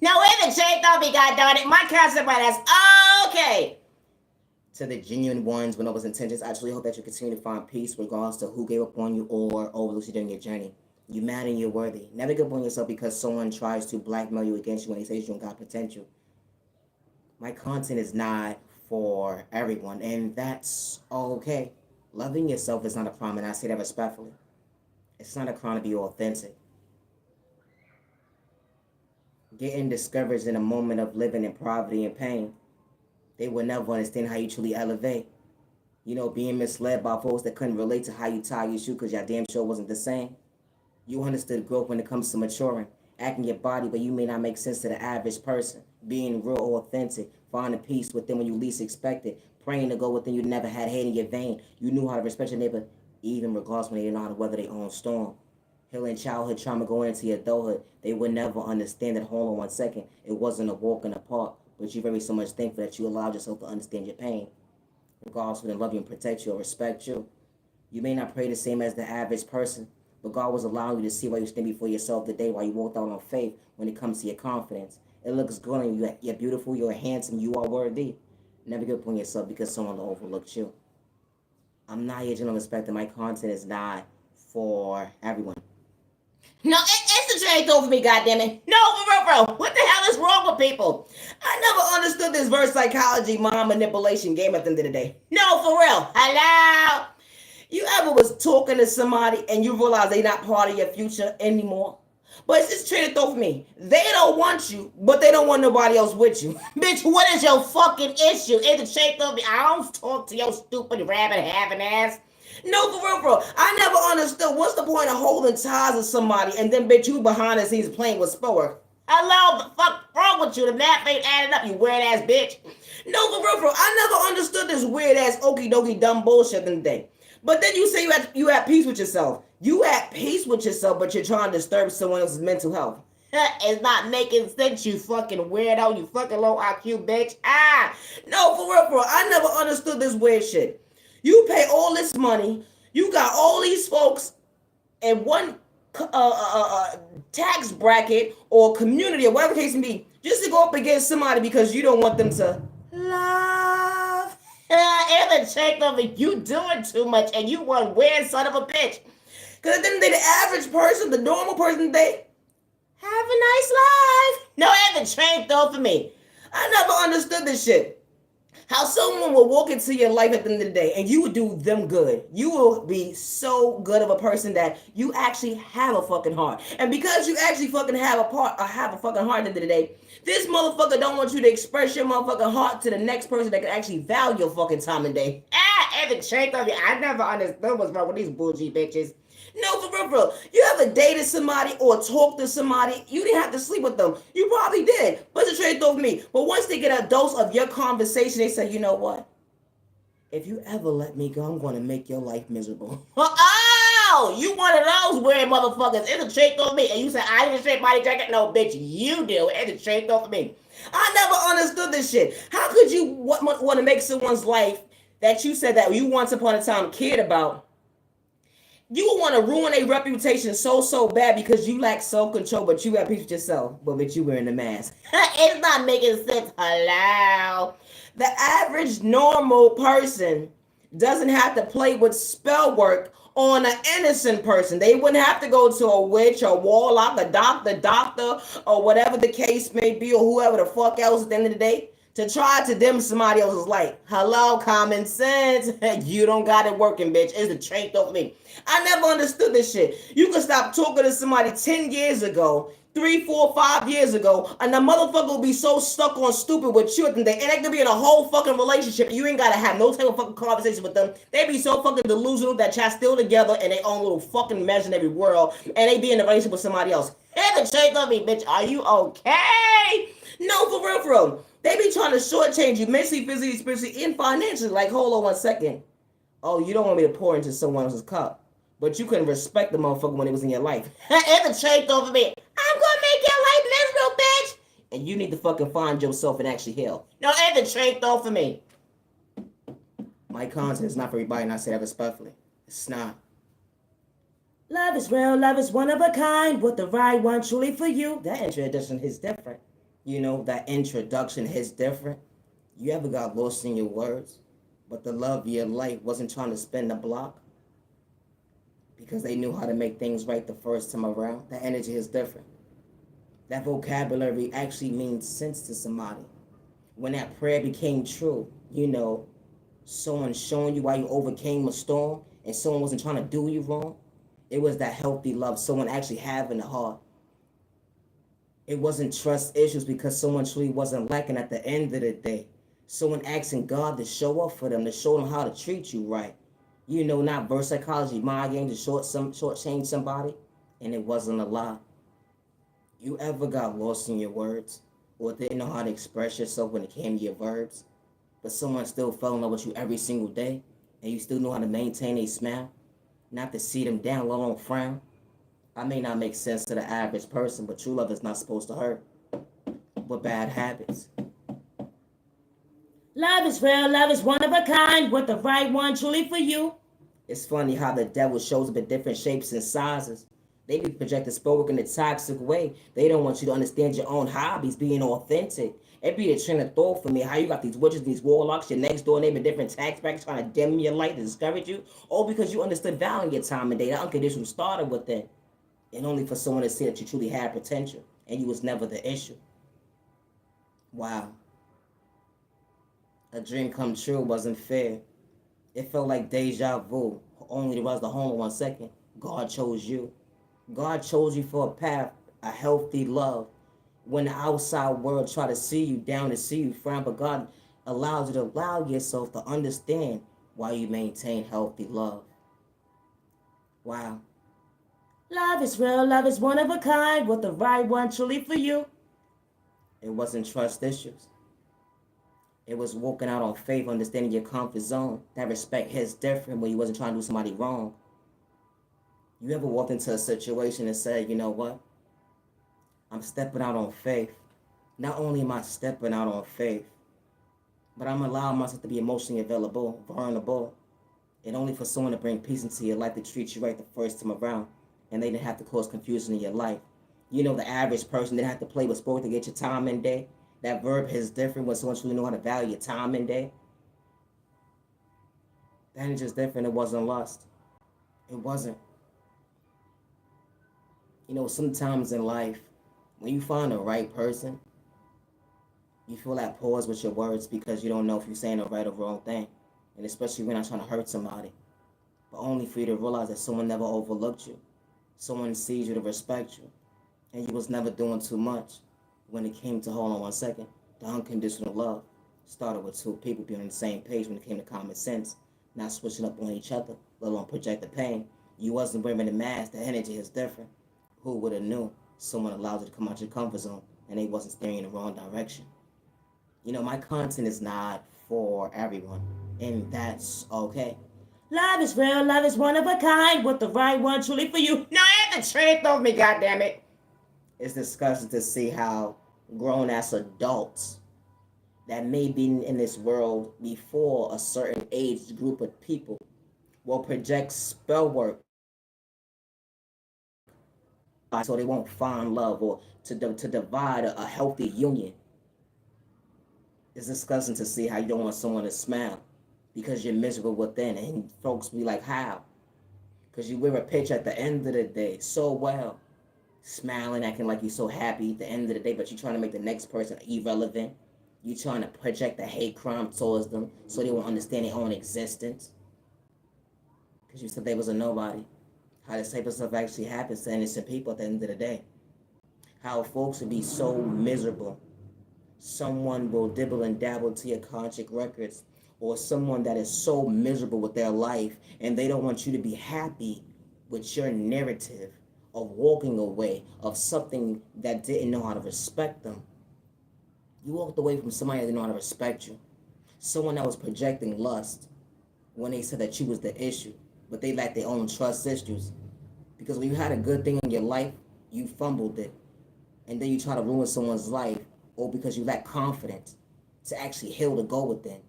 No, even Jay thought me, God darn it. My concept by that's okay. To the genuine ones with noble intentions, I truly hope that you continue to find peace regardless to who gave up on you or overlooked you during your journey. You matter and you're worthy. Never give up on yourself because someone tries to blackmail you against you when they say you don't got potential. My content is not for everyone, and that's okay. Loving yourself is not a crime, and I say that respectfully. It's not a crime to be authentic. Getting discouraged in a moment of living in poverty and pain, they will never understand how you truly elevate. Being misled by folks that couldn't relate to how you tie your shoe because your damn show wasn't the same. You understood growth when it comes to maturing, acting your body, but you may not make sense to the average person. Being real or authentic, finding peace within when you least expect it, praying to go within you never had hate in your vein. You knew how to respect your neighbor, even regardless when they didn't know how to weather their own storm. Healing childhood trauma going into your adulthood, they would never understand that. Hold on one second, it wasn't a walk in the park, but you're very so much thankful that you allowed yourself to understand your pain. Regardless who can love you and protect you or respect you. You may not pray the same as the average person, but God was allowing you to see why you stand before yourself today, while you walked out on faith when it comes to your confidence. It looks good on you. You're beautiful, you're handsome, you are worthy. Never give up on yourself because someone overlooked you. I'm not your general respecter. My content is not for everyone. No, it's the train over me, goddammit. No, for real, bro. What the hell is wrong with people? I never understood this verse psychology, mind manipulation game at the end of the day. No, for real. Hello? You ever was talking to somebody and you realize they not part of your future anymore? But it's just train of thought for me. They don't want you, but they don't want nobody else with you. Bitch, what is your fucking issue? It's a train of me. I don't talk to your stupid rabbit having ass. No, for real, bro. I never understood what's the point of holding ties with somebody and then bitch you behind the scenes playing with Spower. Hello, the fuck wrong with you? The math ain't adding up, you weird ass bitch. No, for real, bro. I never understood this weird ass okie dokie dumb bullshit in the day. But then you say you at peace with yourself. You at peace with yourself, but you're trying to disturb someone else's mental health. It's not making sense, you fucking weirdo, you fucking low IQ bitch. No, for real, bro. I never understood this weird shit. You pay all this money. You got all these folks in one tax bracket or community or whatever the case may be, just to go up against somebody because you don't want them to love. And the check of it, you doing too much and you one weird son of a bitch. Because at the end of the day, the average person, the normal person, they have a nice life. No, I haven't trained though for me. I never understood this shit. How someone will walk into your life at the end of the day and you would do them good. You will be so good of a person that you actually have a fucking heart. And because you actually fucking have a fucking heart at the end of the day, this motherfucker don't want you to express your motherfucking heart to the next person that can actually value your fucking time and day. Evan Shank of you. I never understood what's wrong with these bougie bitches. No, for real, bro. You ever dated somebody or talked to somebody? You didn't have to sleep with them. You probably did. But it's a trade off me. But once they get a dose of your conversation, they say, you know what? If you ever let me go, I'm going to make your life miserable. Oh, you one of those weird motherfuckers. It's a trade off me. And you say, I didn't straight body jacket? No, bitch, you do. It's a trade off me. I never understood this shit. How could you want to make someone's life that you said that you once upon a time cared about? You would want to ruin a reputation so bad because you lack self control, but you have peace with yourself. But you wearing the mask. It's not making sense. Hello. The average normal person doesn't have to play with spell work on an innocent person. They wouldn't have to go to a witch or warlock, a doctor, or whatever the case may be, or whoever the fuck else at the end of the day, to try to dim somebody else's light. Hello, common sense. You don't got it working, bitch. It's a trait of me. I never understood this shit. You can stop talking to somebody 10 years ago, 3, 4, 5 years ago, and the motherfucker will be so stuck on stupid with you and they could be in a whole fucking relationship. You ain't gotta have no type of fucking conversation with them. They be so fucking delusional that y'all still together in their own little fucking imaginary world, and they be in a relationship with somebody else. Hey, the trait of me, bitch. Are you okay? No, for real, for real. They be trying to shortchange you mentally, physically, spiritually, and financially. Like, hold on one second. Oh, you don't want me to pour into someone else's cup, but you couldn't respect the motherfucker when it was in your life. It's a trait over me. I'm gonna make your life miserable, bitch. And you need to fucking find yourself and actually heal. No, it's a trait though for me. My content is not for everybody, and I say that respectfully. It's not. Love is real, love is one of a kind. What the right one truly for you. That introduction is different. You know, that introduction hits different. You ever got lost in your words, but the love of your life wasn't trying to spin the block because they knew how to make things right the first time around? The energy is different. That vocabulary actually means sense to somebody. When that prayer became true, you know, someone showing you why you overcame a storm and someone wasn't trying to do you wrong. It was that healthy love, someone actually having a heart. It wasn't trust issues because someone truly wasn't lacking at the end of the day. Someone asking God to show up for them, to show them how to treat you right. You know, not verse psychology, mind game to shortchange somebody, and it wasn't a lie. You ever got lost in your words or didn't know how to express yourself when it came to your verbs, but someone still fell in love with you every single day, and you still know how to maintain a smile, not to see them down, let alone frown? I may not make sense to the average person, but true love is not supposed to hurt with bad habits. Love is real, love is one of a kind, with the right one truly for you. It's funny how the devil shows up in different shapes and sizes. They be projecting spoke in a toxic way. They don't want you to understand your own hobbies, being authentic. It be a train of thought for me how you got these witches, these warlocks, your next door neighbor, different tax brackets trying to dim your light to discourage you, all because you understood value your time and day. The unconditional started with it, and only for someone to see that you truly had potential and you was never the issue. Wow. A dream come true wasn't fair. It felt like deja vu, only to rise the home in 1 second. God chose you. God chose you for a path, a healthy love. When the outside world try to see you down, to see you frown, but God allows you to allow yourself to understand why you maintain healthy love. Wow. Love is real, love is one of a kind, with the right one truly for you. It wasn't trust issues. It was walking out on faith, understanding your comfort zone. That respect hits different when you wasn't trying to do somebody wrong. You ever walked into a situation and said, you know what? I'm stepping out on faith. Not only am I stepping out on faith, but I'm allowing myself to be emotionally available, vulnerable, and only for someone to bring peace into your life, to treat you right the first time around, and they didn't have to cause confusion in your life. You know, the average person didn't have to play with sport to get your time and day. That verb is different when someone truly know how to value your time and day. That is just different. It wasn't lust. It wasn't. You know, sometimes in life, when you find the right person, you feel that pause with your words because you don't know if you're saying the right or wrong thing. And especially when you're not trying to hurt somebody. But only for you to realize that someone never overlooked you. Someone sees you to respect you. And you was never doing too much. When it came to, hold on 1 second, the unconditional love started with two people being on the same page when it came to common sense, not switching up on each other, let alone project the pain. You wasn't wearing the mask, the energy is different. Who would have knew someone allowed you to come out your comfort zone and they wasn't steering in the wrong direction? You know, my content is not for everyone, and that's okay. Love is real, love is one of a kind, with the right one truly for you. Now add the truth of me, goddammit. It's disgusting to see how grown ass adults that may be in this world before a certain age group of people will project spell work so they won't find love or to divide a healthy union. It's disgusting to see how you don't want someone to smile because you're miserable within, and folks be like, how? Because you wear a picture at the end of the day so well, smiling, acting like you're so happy at the end of the day, but you're trying to make the next person irrelevant. You're trying to project a hate crime towards them so they won't understand their own existence. Because you said they was a nobody. How this type of stuff actually happens to innocent people at the end of the day. How folks would be so miserable. Someone will dibble and dabble to your contract records, or someone that is so miserable with their life and they don't want you to be happy with your narrative of walking away of something that didn't know how to respect them. You walked away from somebody that didn't know how to respect you. Someone that was projecting lust when they said that you was the issue, but they lacked their own trust issues. Because when you had a good thing in your life, you fumbled it. And then you try to ruin someone's life, or because you lack confidence to actually heal the go within.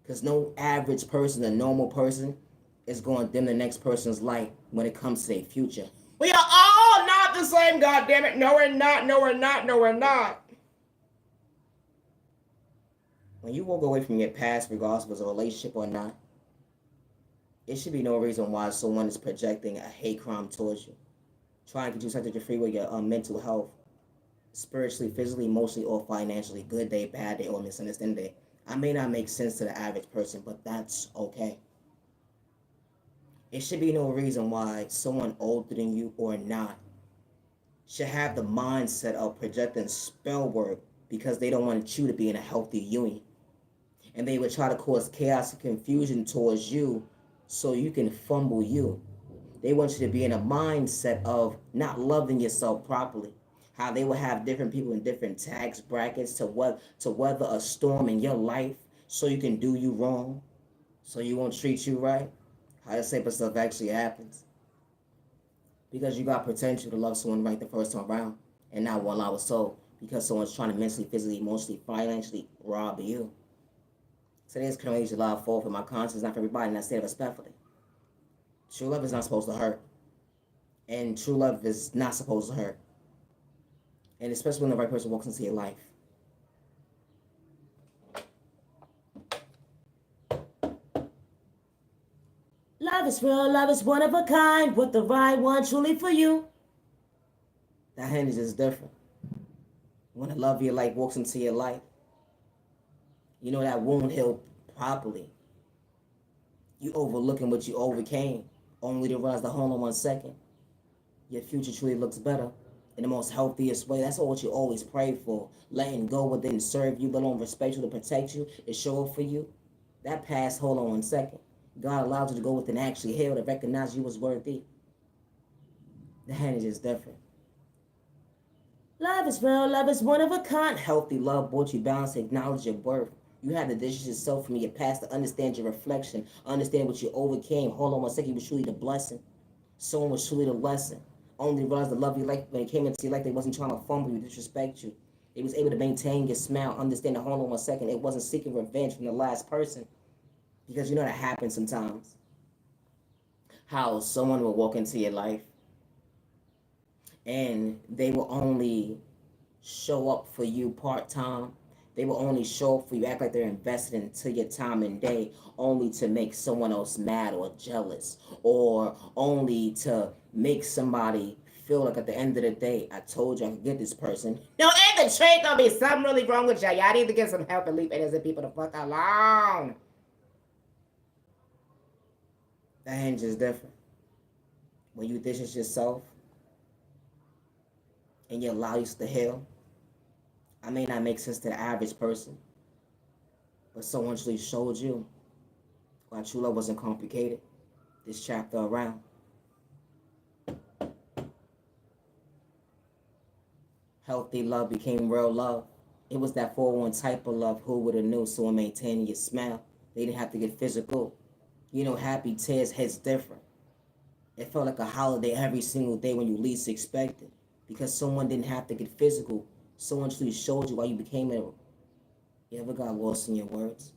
Because no average person, a normal person, is going to dim the next person's light when it comes to their future. We are all not the same, goddammit. No, we're not. No, we're not. No, we're not. When you walk away from your past, regardless if it's a relationship or not, it should be no reason why someone is projecting a hate crime towards you, trying to get you such your free with your mental health, spiritually, physically, emotionally, or financially, good day, bad day, or misunderstanding day. I may not make sense to the average person, but that's okay. It should be no reason why someone older than you or not should have the mindset of projecting spell work because they don't want you to be in a healthy union. And they would try to cause chaos and confusion towards you so you can fumble you. They want you to be in a mindset of not loving yourself properly. How they will have different people in different tax brackets to weather a storm in your life so you can do you wrong, so you won't treat you right. How this type of stuff actually happens. Because you got potential to love someone right the first time around and not one hour soul because someone's trying to mentally, physically, emotionally, financially rob you. Today is currently July 4th, and my conscience is not for everybody, and I say it respectfully. True love is not supposed to hurt. And true love is not supposed to hurt. And especially when the right person walks into your life. Love is real, love is one of a kind, with the right one truly for you. That energy is different. When the love of your life walks into your life, you know that wound healed properly. You overlooking what you overcame, only to realize that hold on 1 second. Your future truly looks better in the most healthiest way. That's all what you always pray for. Letting go what didn't serve you, let alone respect you, to protect you, to show up for you. That past, hold on 1 second. God allowed you to go within and actually heal, to recognize you was worthy. The energy is different. Love is real, love is one of a kind. Healthy love brought you balance to acknowledge your worth. You had to distance yourself from your past to understand your reflection, understand what you overcame. Hold on 1 second, you was truly the blessing. Someone was truly the lesson. Only realized the love of your life when it came into your life, they wasn't trying to fumble you, disrespect you. They was able to maintain your smile, understand the hold on 1 second. It wasn't seeking revenge from the last person. Because you know that happens sometimes. How someone will walk into your life and they will only show up for you part-time. They will only show up for you, act like they're invested into your time and day, only to make someone else mad or jealous, or only to make somebody feel like at the end of the day, I told you I could get this person. No, and the trait gonna be something really wrong with y'all. Y'all need to get some help and leave innocent people the fuck alone. That hinge is different. When you distance yourself and you allow you to heal, I may not make sense to the average person, but someone actually showed you why true love wasn't complicated this chapter around. Healthy love became real love. It was that 401 type of love. Who would have knew? Someone maintaining your smile. They didn't have to get physical. You know, happy tears hits different. It felt like a holiday every single day when you least expected. Because someone didn't have to get physical. Someone truly showed you why you became a... You ever got lost in your words?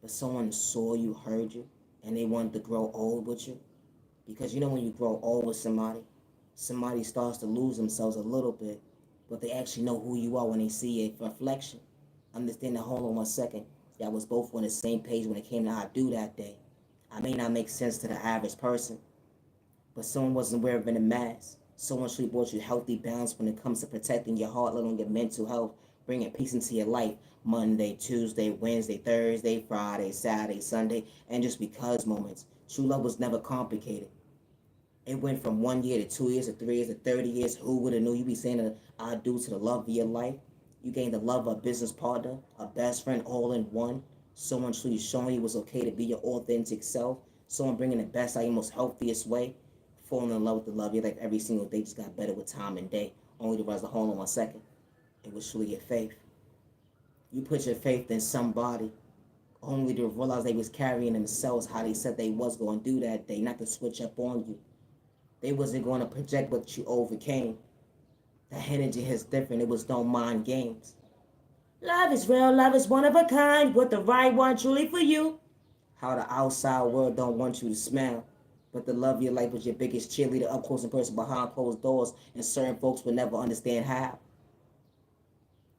But someone saw you, heard you, and they wanted to grow old with you. Because you know when you grow old with somebody starts to lose themselves a little bit, but they actually know who you are when they see a reflection. Understand that, hold on 1 second. Y'all was both on the same page when it came to how I do that day. I may not make sense to the average person, but someone wasn't wearing a mask. Someone actually brought you healthy balance when it comes to protecting your heart, letting your mental health, bringing peace into your life. Monday, Tuesday, Wednesday, Thursday, Friday, Saturday, Sunday, and just because moments. True love was never complicated. It went from 1 year to 2 years to 3 years to 30 years. Who would have knew? You be saying that I do to the love of your life. You gained the love of a business partner, a best friend, all in one. Someone truly showing you it was okay to be your authentic self. Someone bringing the best out your most healthiest way. Falling in love with the love of your life every single day just got better with time and day. Only to rise the hold on 1 second. It was truly your faith. You put your faith in somebody only to realize they was carrying themselves how they said they was going to do that day, not to switch up on you. They wasn't going to project what you overcame. The energy is different. It was no mind games. Love is real. Love is one of a kind. With the right one truly for you. How the outside world don't want you to smile. But the love of your life was your biggest cheerleader up close and personal behind closed doors. And certain folks would never understand how.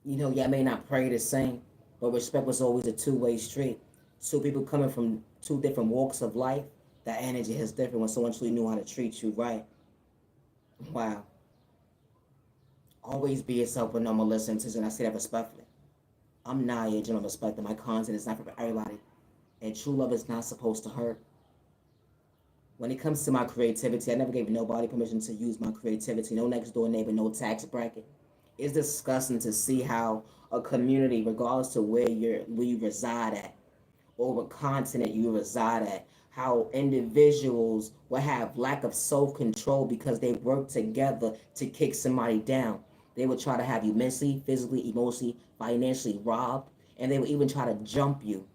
Y'all may not pray the same, but respect was always a two-way street. Two people coming from two different walks of life, that energy is different when someone truly knew how to treat you right. Wow. Always be yourself with no malice, and I say that respectfully. I'm not a general respect, and my content is not for everybody. And true love is not supposed to hurt. When it comes to my creativity, I never gave nobody permission to use my creativity. No next door neighbor, no tax bracket. It's disgusting to see how a community, regardless of where you reside at, or what continent you reside at, how individuals will have lack of self-control because they work together to kick somebody down. They will try to have you mentally, physically, emotionally, financially robbed, and they will even try to jump you.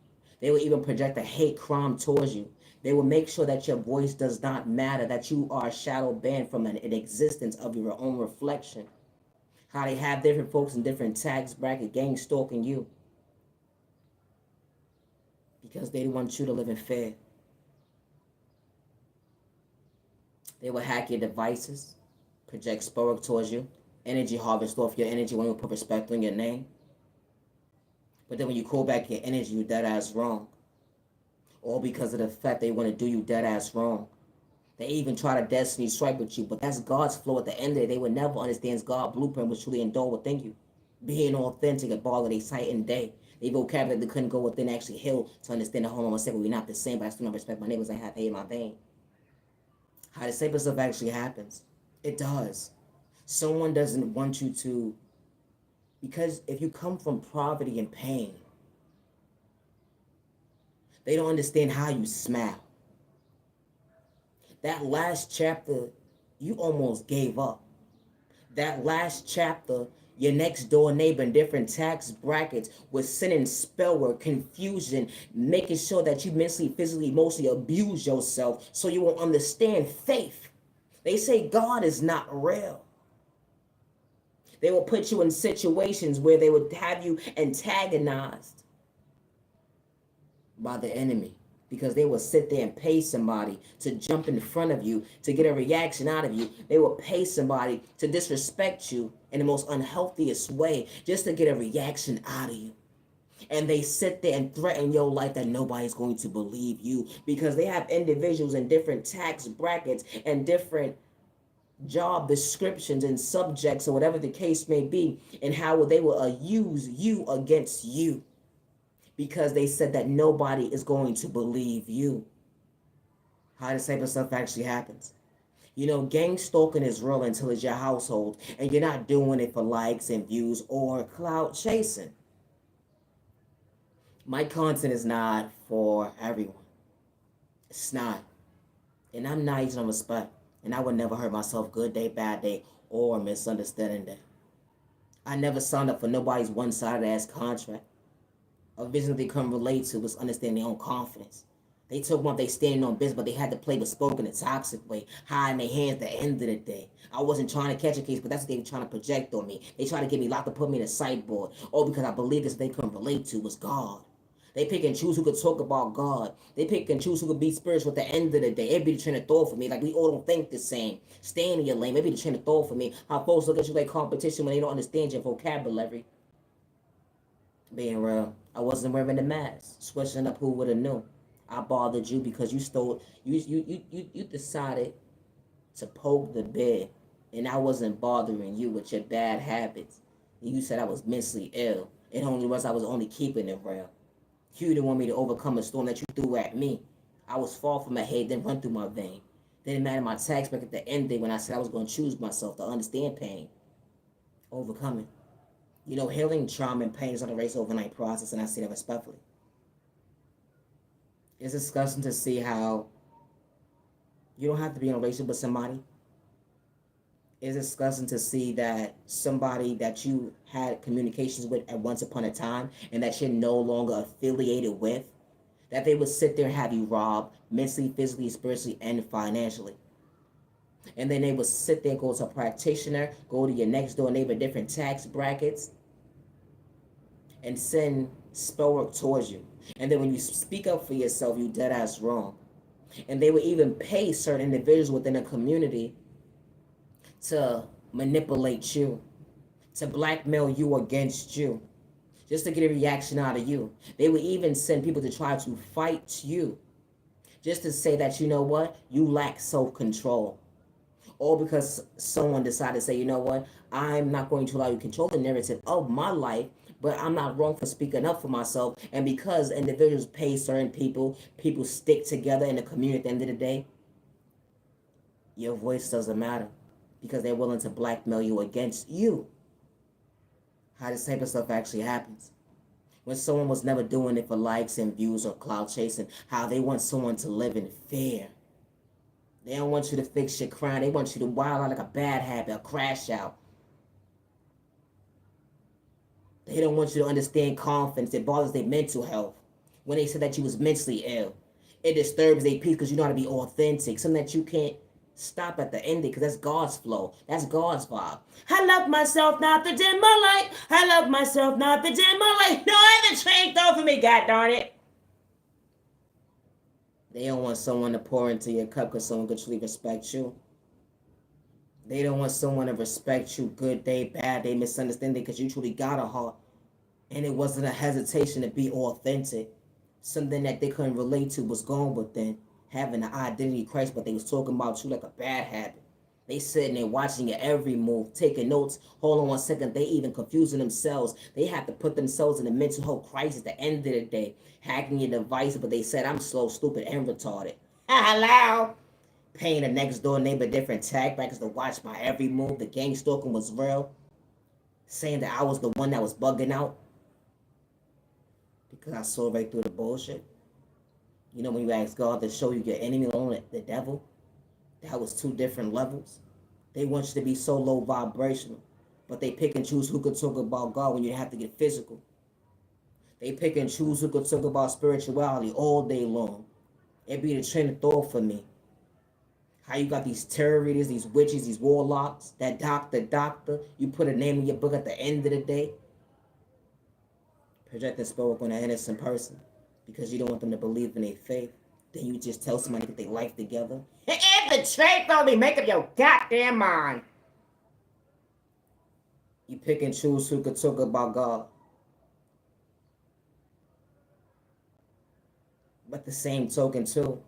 They will even project a hate crime towards you. They will make sure that your voice does not matter, that you are shadow banned from an existence of your own reflection. How they have different folks in different tax bracket gang stalking you because they want you to live in fear. They will hack your devices, project spork towards you, energy harvest off your energy when you put respect on your name. But then when you call back your energy, you dead ass wrong. All because of the fact they want to do you dead ass wrong. They even try to destiny strike with you, but that's God's flow at the end of it. They would never understand God's blueprint was truly endowed within you. Being authentic at ball of their sight and day. They vocabulary they couldn't go within actually heal to understand the hold on 1 second, we're not the same, but I still don't respect my neighbors. I have hate in my vein. How the same stuff actually happens. It does. Someone doesn't want you to, because if you come from poverty and pain, they don't understand how you smile. That last chapter, you almost gave up. That last chapter, your next door neighbor in different tax brackets was sending spell work, confusion, making sure that you mentally, physically, emotionally abuse yourself so you won't understand faith. They say God is not real. They will put you in situations where they would have you antagonized by the enemy because they will sit there and pay somebody to jump in front of you to get a reaction out of you. They will pay somebody to disrespect you in the most unhealthiest way just to get a reaction out of you. And they sit there and threaten your life that nobody's going to believe you because they have individuals in different tax brackets and different job descriptions and subjects or whatever the case may be, and how they will use you against you because they said that nobody is going to believe you. How this type of stuff actually happens. Gang stalking is real until it's your household and you're not doing it for likes and views or clout chasing. My content is not for everyone. It's not. And I'm not using respect. And I would never hurt myself good day, bad day, or misunderstanding day. I never signed up for nobody's one-sided ass contract. A vision they couldn't relate to was understanding their own confidence. They took one they standing on business, but they had to play bespoke in a toxic way, high in their hands at the end of the day. I wasn't trying to catch a case, but that's what they were trying to project on me. They tried to get me locked up, put me in a sideboard, all because I believed this they couldn't relate to was God. They pick and choose who could talk about God. They pick and choose who could be spiritual at the end of the day. It'd be the train of thought for me. Like, we all don't think the same. Stay in your lane. Maybe the train of thought for me. How folks look at you like competition when they don't understand your vocabulary. Being real, I wasn't wearing the mask. Switching up, who would have knew? I bothered you because you stole. You decided to poke the bear, and I wasn't bothering you with your bad habits. You said I was mentally ill. It only was I was only keeping it real. You didn't want me to overcome a storm that you threw at me. I was far from my head, then run through my vein. Didn't matter my tax back at the end day when I said I was going to choose myself to understand pain. Overcoming. Healing trauma and pain is not a race overnight process, and I say that respectfully. It's disgusting to see how you don't have to be in a relationship with somebody. It's disgusting to see that somebody that you had communications with at once upon a time and that you're no longer affiliated with, that they would sit there and have you robbed mentally, physically, spiritually, and financially. And then they would sit there and go to a practitioner, go to your next door neighbor, different tax brackets, and send spell work towards you. And then when you speak up for yourself, you dead ass wrong. And they would even pay certain individuals within a community to manipulate you, to blackmail you against you, just to get a reaction out of you. They would even send people to try to fight you, just to say that, you know what, you lack self-control. All because someone decided to say, you know what, I'm not going to allow you to control the narrative of my life, but I'm not wrong for speaking up for myself. And because individuals pay certain people stick together in the community at the end of the day, your voice doesn't matter because they're willing to blackmail you against you. How this type of stuff actually happens. When someone was never doing it for likes and views or clout chasing, how they want someone to live in fear. They don't want you to fix your crime. They want you to wild out like a bad habit, a crash out. They don't want you to understand confidence. It bothers their mental health. When they said that you was mentally ill, it disturbs their peace because you know how to be authentic. Something that you can't stop at the ending because that's God's flow. That's God's vibe. I love myself, not to dim my light. I love myself, not to dim my light. No other train throw for me, god darn it. They don't want someone to pour into your cup because someone could truly respect you. They don't want someone to respect you good day, bad day, misunderstanding because you truly got a heart. And it wasn't a hesitation to be authentic. Something that they couldn't relate to was gone within. Having an identity crisis, but they was talking about you like a bad habit. They sitting there watching your every move, taking notes. Hold on one second. They even confusing themselves. They have to put themselves in a mental health crisis at the end of the day. Hacking your device, but they said, I'm slow, stupid, and retarded. Hello. Paying the next door neighbor different tag brackets to watch my every move. The gang stalking was real. Saying that I was the one that was bugging out. Because I saw right through the bullshit. You know when you ask God to show you your enemy alone, the devil? That was two different levels. They want you to be so low vibrational. But they pick and choose who could talk about God when you have to get physical. They pick and choose who could talk about spirituality all day long. It be the train of thought for me. How you got these tarot readers, these witches, these warlocks, that doctor, you put a name in your book at the end of the day. Projecting spell work on an innocent person because you don't want them to believe in their faith. Then you just tell somebody to get their life together. And the truth only make up your goddamn mind. You pick and choose who could talk about God. But the same token too,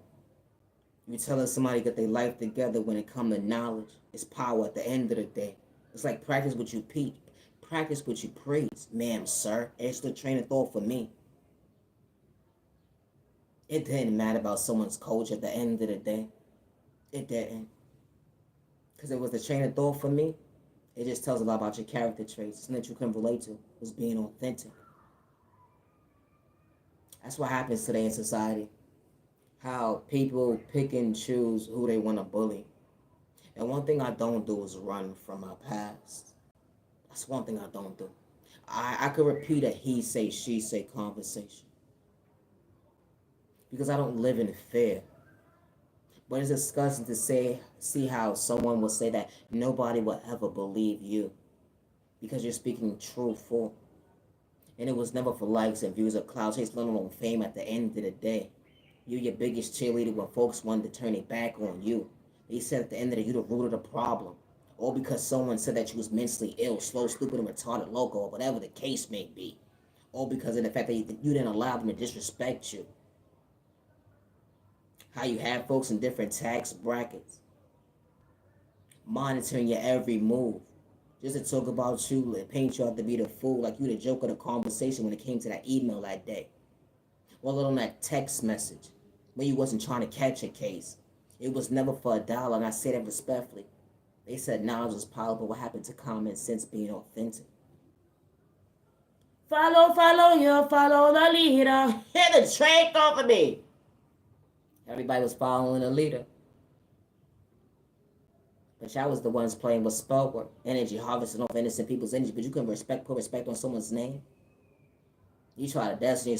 you telling somebody to get their life together when it comes to knowledge. It's power at the end of the day. It's like practice what you preach. Practice what you preach, ma'am, sir. It's the train of thought for me. It didn't matter about someone's culture at the end of the day. It didn't. Because it was the train of thought for me. It just tells a lot about your character traits. Something that you can relate to was being authentic. That's what happens today in society. How people pick and choose who they want to bully. And one thing I don't do is run from my past. That's one thing I don't do. I could repeat a he say, she say conversation. Because I don't live in fear. But it's disgusting to see how someone will say that nobody will ever believe you. Because you're speaking truthful. And it was never for likes and views or clout chase, let alone fame at the end of the day. You're your biggest cheerleader when folks wanted to turn their back on you. They said at the end of the day, you're the root of the problem. Or because someone said that you was mentally ill, slow, stupid, and retarded, loco, or whatever the case may be. Or because of the fact that you didn't allow them to disrespect you. How you have folks in different tax brackets. Monitoring your every move. Just to talk about you and paint you out to be the fool, like you the joke of the conversation when it came to that email that day. Well, on that text message, when you wasn't trying to catch a case. It was never for $1, and I say that respectfully. They said knowledge is power, but what happened to common sense being authentic? Follow the leader. Hit the train off of me. Everybody was following the leader. But y'all was the ones playing with spell work, energy, harvesting off innocent people's energy, but you couldn't put respect on someone's name. You try to destiny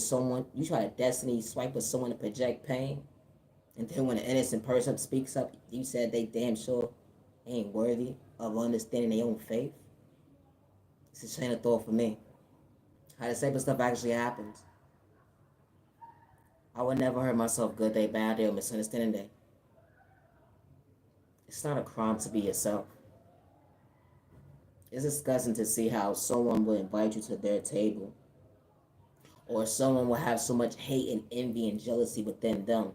swipe with someone to project pain. And then when an innocent person speaks up, you said they damn sure ain't worthy of understanding their own faith. It's a chain of thought for me. How the same stuff actually happens. I would never hurt myself good day, bad day, or misunderstanding day. It's not a crime to be yourself. It's disgusting to see how someone will invite you to their table, or someone will have so much hate and envy and jealousy within them,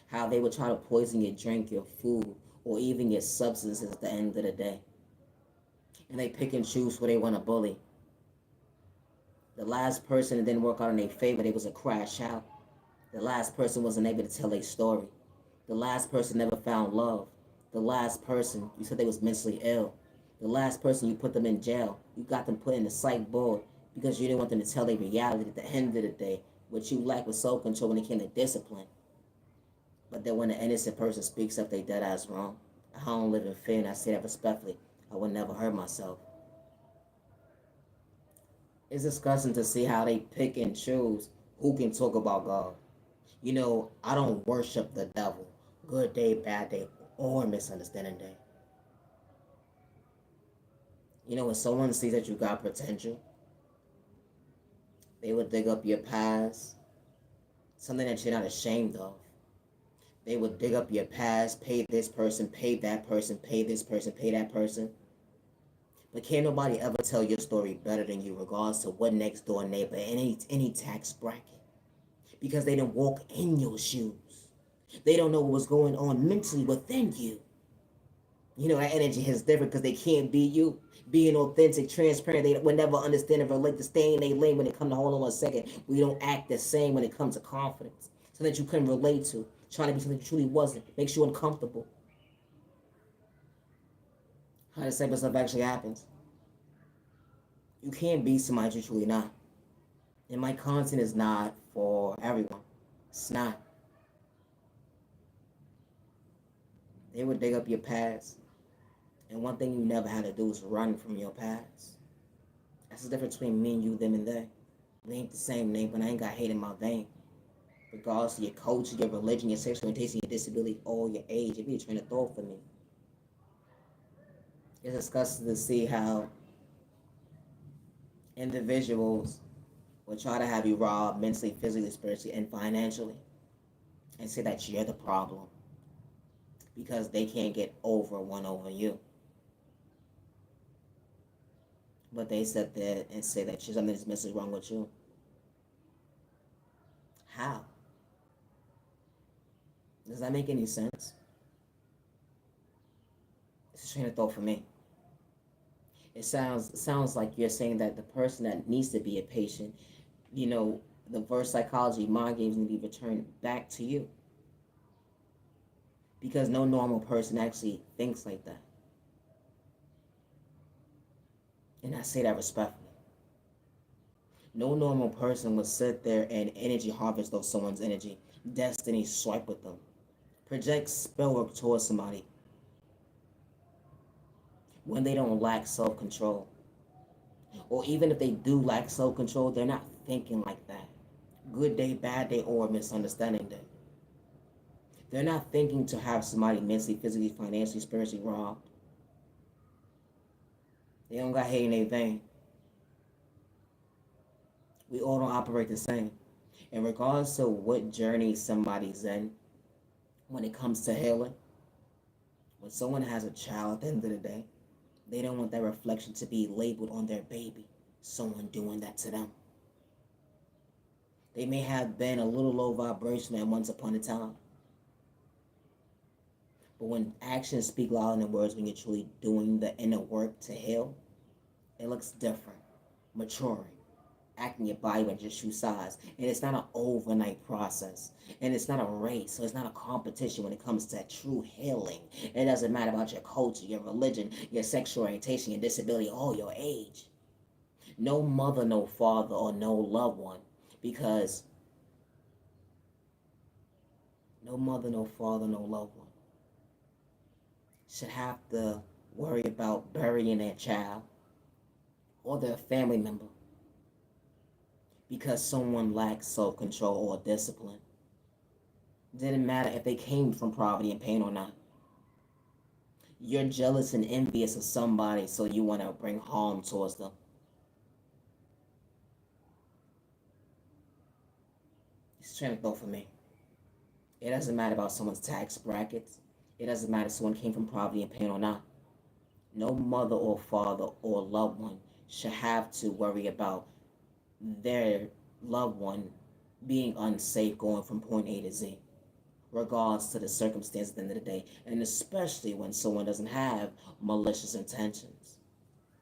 how they will try to poison your drink, your food, or even your substances at the end of the day. And they pick and choose who they want to bully. The last person that didn't work out in their favor, they was a crash out. The last person wasn't able to tell a story. The last person never found love. The last person, you said they was mentally ill. The last person, you put them in jail. You got them put in the psych board because you didn't want them to tell their reality at the end of the day. What you lack was self-control when it came to discipline. But then when an innocent person speaks up, they dead ass wrong. I don't live in fear, and I say that respectfully. I would never hurt myself. It's disgusting to see how they pick and choose who can talk about God. I don't worship the devil. Good day, bad day, or misunderstanding day. When someone sees that you got potential, they would dig up your past, something that you're not ashamed of. They would dig up your past, pay this person, pay that person, pay this person, pay that person. But can't nobody ever tell your story better than you, regardless to what next door neighbor, any tax bracket. Because they didn't walk in your shoes. They don't know what was going on mentally within you. That energy is different because they can't be you. Being authentic, transparent, they will never understand and relate to stay in their lane when it comes to hold on 1 second. We don't act the same when it comes to confidence. So that you couldn't relate to. Trying to be something you truly wasn't. Makes you uncomfortable. How the same stuff actually happens. You can't be somebody you're truly not. And my content is not for everyone. It's not. They would dig up your past. And one thing you never had to do is run from your past. That's the difference between me and you, them, and they. We ain't the same name, but I ain't got hate in my vein. Regardless of your culture, your religion, your sexual orientation, your disability, or your age, if you're trying to throw for me. It's disgusting to see how individuals will try to have you robbed mentally, physically, spiritually, and financially, and say that you're the problem because they can't get over one over you. But they sit there and say that something is mentally wrong with you. How? Does that make any sense? It's a train of thought for me. It sounds like you're saying that the person that needs to be a patient, the verse psychology, mind games need to be returned back to you. Because no normal person actually thinks like that. And I say that respectfully. No normal person would sit there and energy harvest off someone's energy, destiny swipe with them, project spell work towards somebody when they don't lack self-control. Or even if they do lack self-control, they're not thinking like that. Good day, bad day, or misunderstanding day. They're not thinking to have somebody mentally, physically, financially, spiritually robbed. They don't got hate in their vein. We all don't operate the same. And regardless of what journey somebody's in, when it comes to healing, when someone has a child at the end of the day, they don't want that reflection to be labeled on their baby, someone doing that to them. They may have been a little low vibration at once upon a time. But when actions speak louder than words, when you're truly doing the inner work to heal, it looks different, maturing, acting your body with just shoe size. And it's not an overnight process. And it's not a race. So it's not a competition when it comes to true healing. It doesn't matter about your culture, your religion, your sexual orientation, your disability, or your age. No mother, no father, or no loved one. Because no mother, no father, no loved one should have to worry about burying their child or their family member because someone lacks self-control or discipline. It didn't matter if they came from poverty and pain or not. You're jealous and envious of somebody, so you want to bring harm towards them. It's a train of thought for me. It doesn't matter about someone's tax brackets. It doesn't matter if someone came from poverty and pain or not. No mother or father or loved one should have to worry about their loved one being unsafe going from point A to Z, regards to the circumstance at the end of the day, and especially when someone doesn't have malicious intentions.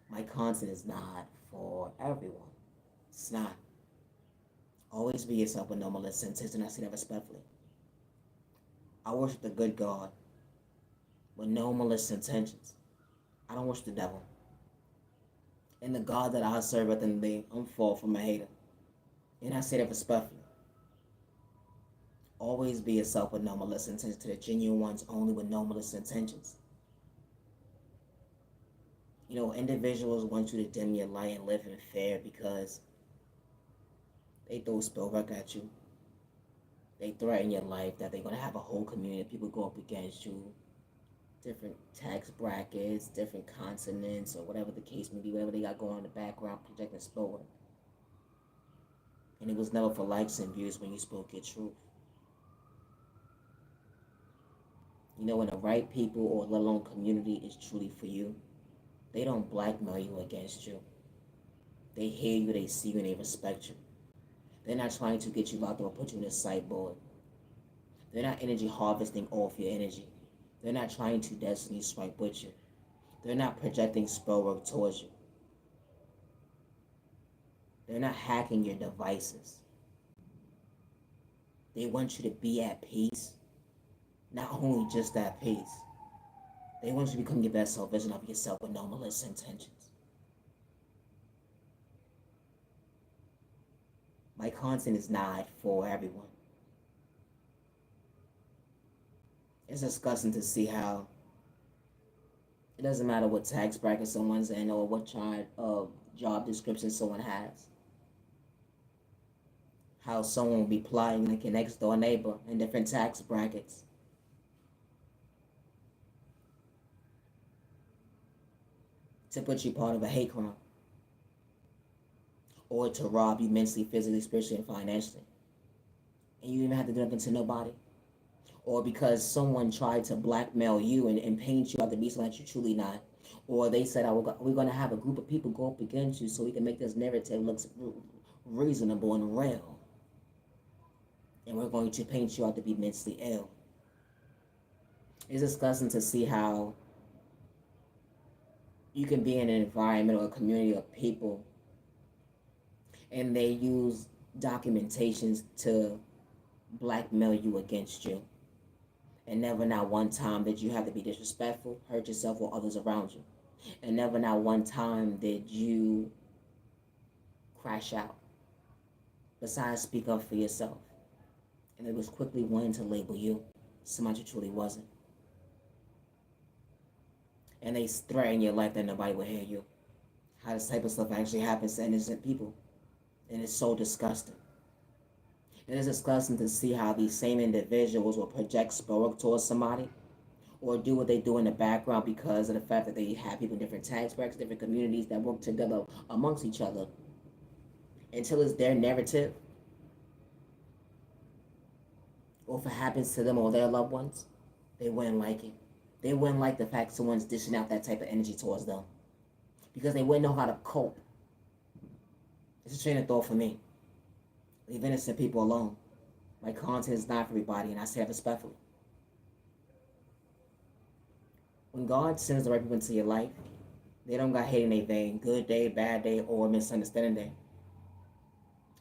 My content is not for everyone. It's not. Always be yourself with no malicious intentions, and I say that respectfully. I worship the good God with no malicious intentions. I don't worship the devil. And the God that I serve at the end of the day, I'm far from a hater. And I say that respectfully. Always be yourself with no malicious intentions, to the genuine ones only with no malicious intentions. You know, individuals want you to dim your light and live in fear because they throw spell work at you. They threaten your life that they're going to have a whole community of people go up against you. Different tax brackets, different continents, or whatever the case may be, whatever they got going on in the background, projecting spell work. And it was never for likes and views when you spoke your truth. You know, when the right people or let alone community is truly for you, they don't blackmail you against you. They hear you, they see you, and they respect you. They're not trying to get you locked up or put you in a sideboard. They're not energy harvesting off your energy. They're not trying to destiny swipe with you. They're not projecting spell work towards you. They're not hacking your devices. They want you to be at peace. Not only just at peace. They want you to become your best self version of yourself with no malicious intentions. My content is not for everyone. It's disgusting to see how it doesn't matter what tax bracket someone's in or what job description someone has. How someone will be plotting like your next door neighbor in different tax brackets. To put you part of a hate crime. Or to rob you mentally, physically, spiritually, and financially. And you didn't have to do nothing to nobody. Or because someone tried to blackmail you and paint you out to be something that you're truly not. Or they said, we're going to have a group of people go up against you so we can make this narrative look reasonable and real. And we're going to paint you out to be mentally ill. It's disgusting to see how you can be in an environment or a community of people and they use documentations to blackmail you against you. And never not one time did you have to be disrespectful, hurt yourself or others around you. And never not one time did you crash out. Besides, speak up for yourself. And it was quickly wanting to label you somebody you truly wasn't. And they threaten your life that nobody will hear you. How this type of stuff actually happens to innocent people. And it's so disgusting. It is disgusting to see how these same individuals will project spell work towards somebody or do what they do in the background because of the fact that they have people in different tax brackets, different communities that work together amongst each other until it's their narrative. Or if it happens to them or their loved ones, they wouldn't like it. They wouldn't like the fact someone's dishing out that type of energy towards them because they wouldn't know how to cope. It's a train of thought for me. Leave innocent people alone. My content is not for everybody, and I say that respectfully. When God sends the right people into your life, they don't got hate in their vein, good day, bad day, or misunderstanding day.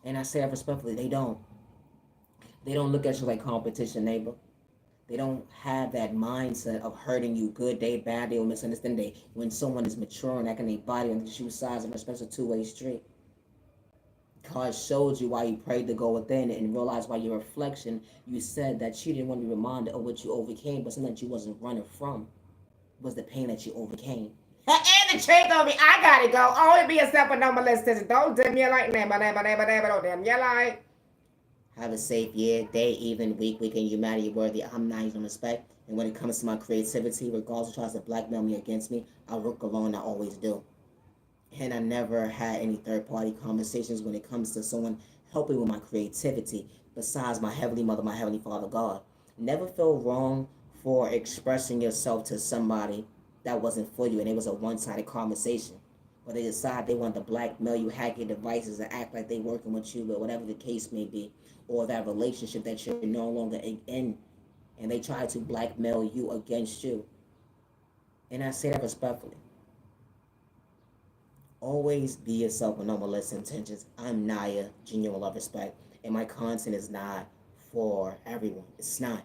And I say that respectfully, they don't. They don't look at you like competition neighbor. They don't have that mindset of hurting you, good day, bad day, or misunderstanding day, when someone is mature and acting their body on the shoe size and respects a two-way street. God showed you why you prayed to go within and realized by your reflection, you said that you didn't want to be reminded of what you overcame, but something that you wasn't running from was the pain that you overcame. And the truth of me, I gotta go. Always be yourself with no molestation. Don't dim your light, never, don't dim your light. Have a safe year, day, evening, week, weekend. You're mad, you're worthy. I'm not using respect. And when it comes to my creativity, regardless of who tries to blackmail me against me, I work alone. I always do. And I never had any third-party conversations when it comes to someone helping with my creativity besides my Heavenly Mother, my Heavenly Father, God. Never feel wrong for expressing yourself to somebody that wasn't for you, and it was a one-sided conversation. But they decide they want to blackmail you, hack your devices, and act like they working with you, but whatever the case may be, or that relationship that you're no longer in, and they try to blackmail you against you. And I say that respectfully. Always be yourself with no malicious intentions. I'm Naya, genuine love, respect, and my content is not for everyone. It's not.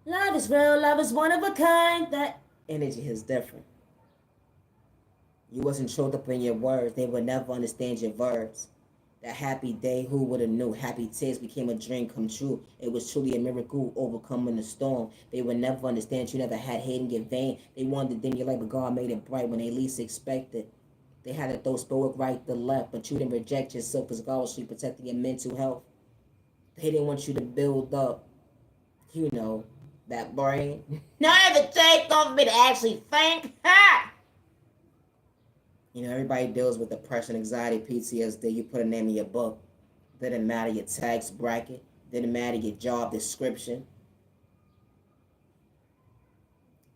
Love is real, love is one of a kind. That energy is different. You wasn't choked up in your words. They would never understand your verbs. That happy day, who would have knew? Happy tears became a dream come true. It was truly a miracle overcoming the storm. They would never understand you never had hate in your vein. They wanted to dim your light, but God made it bright when they least expected. They had to throw spoke right to left, but you didn't reject yourself because God was protecting your mental health. They didn't want you to build up, that brain. Now I have to take off me to actually think. Ha! Everybody deals with depression, anxiety, PTSD. You put a name in your book. Didn't matter your tax bracket. Didn't matter your job description.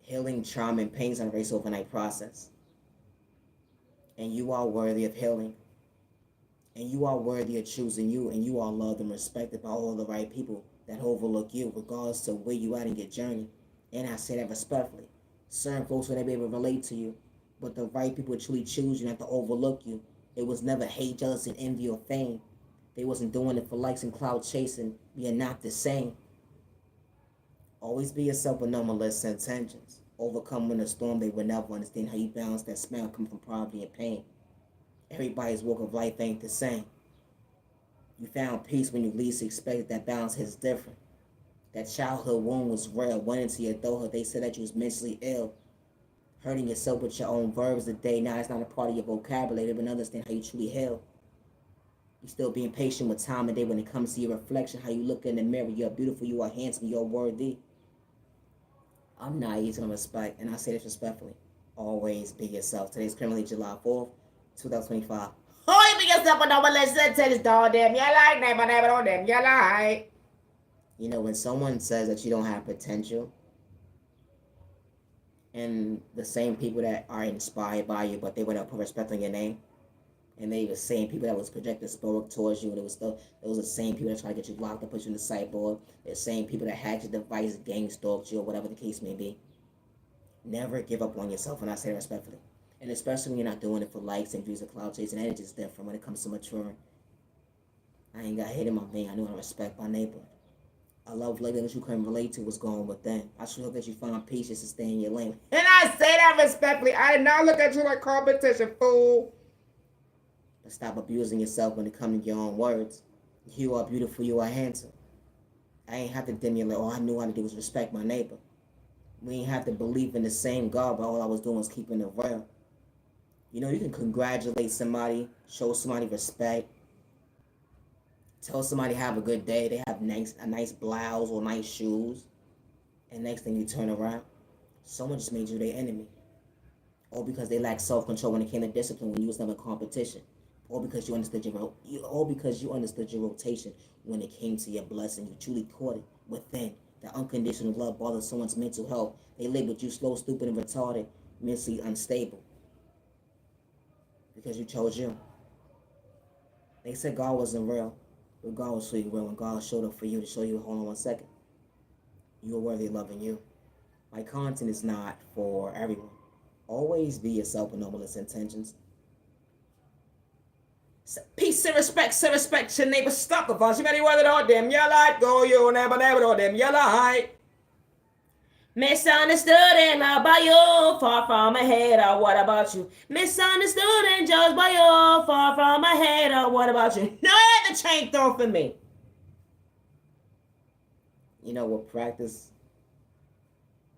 Healing, trauma, and pain is an erase overnight process. And you are worthy of healing. And you are worthy of choosing you. And you are loved and respected by all the right people that overlook you, regardless to where you at in your journey. And I say that respectfully. Certain folks will never be able to relate to you. But the right people truly choose you, not to overlook you. It was never hate, jealousy, and envy, or fame. They wasn't doing it for likes and cloud chasing. We are not the same. Always be yourself with no malicious intentions. Overcoming a storm, they will never understand how you balance that smile coming from poverty and pain. Everybody's walk of life ain't the same. You found peace when you least expected. That balance is different. That childhood wound was real. Went into your adulthood, they said that you was mentally ill. Hurting yourself with your own verbs today. Now it's not a part of your vocabulary, but understand how you truly heal. You still being patient with time and day when it comes to your reflection, how you look in the mirror. You're beautiful, you are handsome, you're worthy. I'm not easy on respect, and I say this respectfully. Always be yourself. Today's currently July 4th, 2025. Always be yourself with no malicious intentions, dog. Damn, you like neighbor, don't damn, you like. When someone says that you don't have potential, and the same people that are inspired by you, but they would have put respect on your name, and they the same people that was projected spoke towards you, and it was the same people that tried to get you locked up, put you in the sideboard, the same people that hacked your device, gang stalked you, or whatever the case may be. Never give up on yourself, and I say that respectfully. And especially when you're not doing it for likes and views or cloud chasing, and it's just different when it comes to maturing. I ain't got hate in my vein. I know how to respect my neighbor. I love lady that you couldn't relate to what's going within. I should hope that you find peace just to stay in your lane. And I say that respectfully. I did not look at you like competition, fool. But stop abusing yourself when it comes to your own words. You are beautiful, you are handsome. I ain't have to dim your light. All I knew how to do was respect my neighbor. We ain't have to believe in the same God, but all I was doing was keeping it real. You can congratulate somebody, show somebody respect. Tell somebody have a good day. They have a nice blouse or nice shoes. And next thing you turn around, someone just made you their enemy. All because they lack self-control when it came to discipline when you was never in competition. All because you understood your rotation when it came to your blessing. You truly caught it within. That unconditional love bothers someone's mental health. They labeled you slow, stupid, and retarded, mentally unstable. Because you chose you. They said God wasn't real. But God will show you real when God showed up for you to show you, hold on 1 second. You are worthy of loving you. My content is not for everyone. Always be yourself with no malicious intentions. Peace and respect your neighbor. Stop the fuss. You better weather all them. You like go, you never all them. You like. Misunderstood and loved by you, far from a hater, what about you? Misunderstood and judged by you, far from a hater, what about you? No, I had the chain thrown for me. With practice,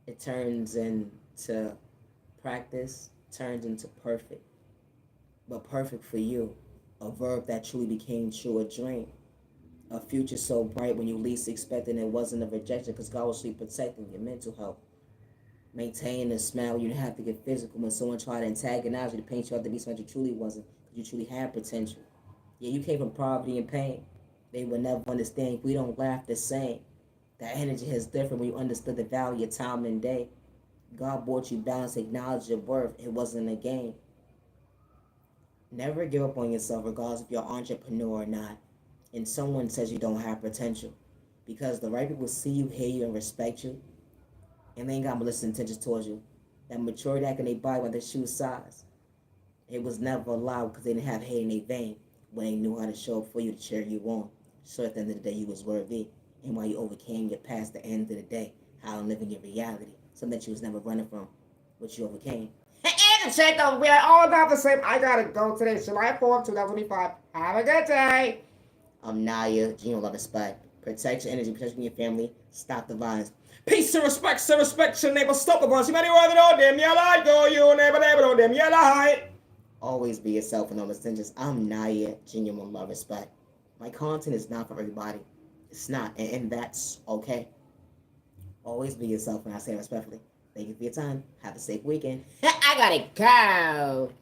it turns into practice, turns into perfect. But perfect for you, a verb that truly became true, a dream. A future so bright when you least expected it wasn't a rejection because God was really protecting your mental health. Maintain a smile. You didn't have to get physical when someone tried to antagonize you to paint you out to be something you truly wasn't because you truly had potential. Yeah, you came from poverty and pain. They will never understand if we don't laugh the same. That energy is different when you understood the value of time and day. God brought you balance, acknowledge your worth. It wasn't a game. Never give up on yourself, regardless if you're an entrepreneur or not. And someone says you don't have potential. Because the right people see you, hear you, and respect you. And they ain't got malicious intentions towards you. That maturity act in their body by their shoe size. It was never allowed because they didn't have hate in their vein when they knew how to show up for you to cheer you on. So at the end of the day, you was worthy. And while you overcame your past, the end of the day, how to live in your reality. Something that you was never running from, which you overcame. And the check on, we are all about the same. I gotta go today, July 4th, 2025. Have a good day. I'm Naya, Gino Love Spot. Protect your energy, protect your family, stop the violence. Peace and respect, sir, respect your neighbor, stop the violence. You might want to know them, you like, go, you neighbor, know them, you like. Always be yourself and no extensions. I'm Naya, Genuine Love Respect. My content is not for everybody. It's not, and that's okay. Always be yourself, and I say respectfully. Thank you for your time. Have a safe weekend. I gotta go.